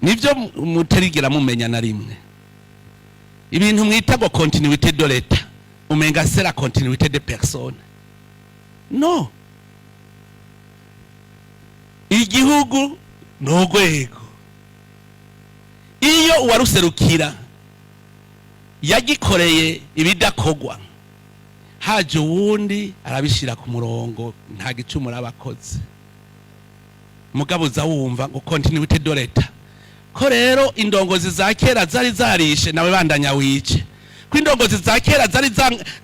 nivyo muterigira mumenya na rimwe ibintu mwita ngo continuité de l'état umenga c'est la continuité de personne. No, igihugu n'urwego, iyo uwaruserukira yagikoreye ibidakogwa haje uwundi arabishira ku murongo nta gicumura abakoze mugabo za wumva ngo continuité de l'état ko rero indongozi za kera zari zarishe nawe bandanya wice ko indongozi za kera zari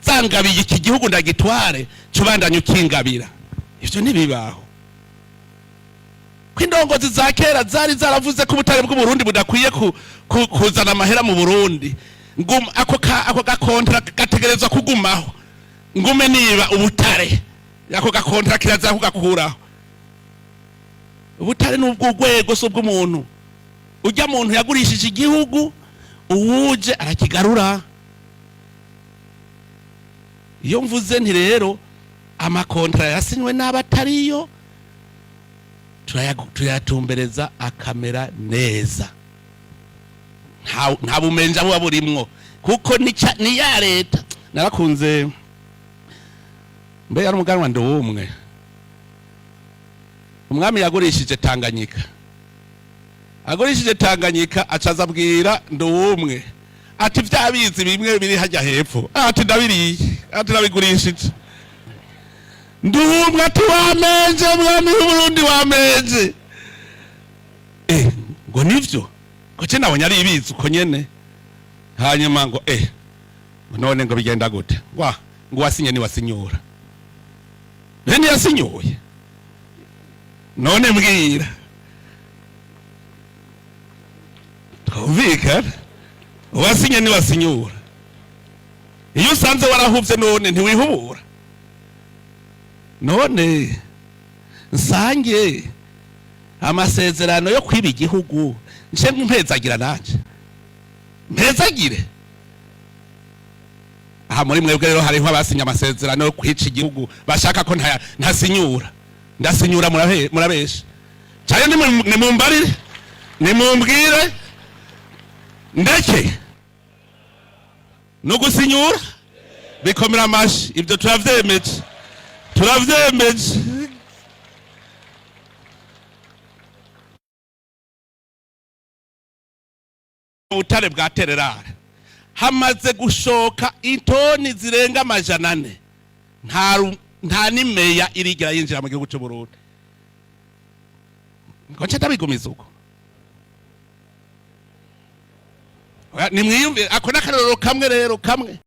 zangabiye iki gihugu ndagitware cyo bandanya ukingabira ivyo ntibibaho. Ko indongozi za kera zari zaravuze ko ubutare bw'u Burundi budakwiye kuzana amahera mu Burundi ngum ako gakontra gategerezwa kugumaho ngume niba ubutare ako gakontra kiraza kugakuraho. Ubutare n'ubwo rwego so bw'umuntu ujya muntu yagurishije igihugu uwuje arakigarura. Iyo mvuze nti rero amakontra yasinywe n'abatariyo turayatumbereza akamera neza nta bumenja buba burimwo kuko ni ya leta. Narakunze mbe yari umuganwa ndumwe umwami yagurishije Tanganyika, agurishije Tanganyika acaza abwira ndumwe ati vyabizi bimwe biri hajya hepfo ati ndabiriye ati nabigurishije. Ndumwe ati wamenje mwami w'Uburundi wamenje ngo nivyo ko cye nabonye ari ibizi uko nyene hanyuma ngo none ngo bigenda gute ngo wasinye ni wasinyura bene yasinyuye none mbwira twumvikana wasinye ni wasinyura iyo usanze warahuvye none ntiwihubura none nsange amasezerano yo kwiba igihugu nje mpezagira nanje mpezagire aha muri mwebwe rero hariho abasinya amasezerano yo kwica igihugu bashaka ko ntasinyura ndasinyura murabesha cyane nimumbarire nimumbwire ndeke no gusinyura bikomera amashi ibyo turavyemeje ubutare bwa tererare hamaze gushoka itoni zirenga 400 nta nimeya irigira yinjira mu gihugu cy'u Burundi ngo nce tabigumiza uko nimwiyumvire ako nakarorero kamwe rero kamwe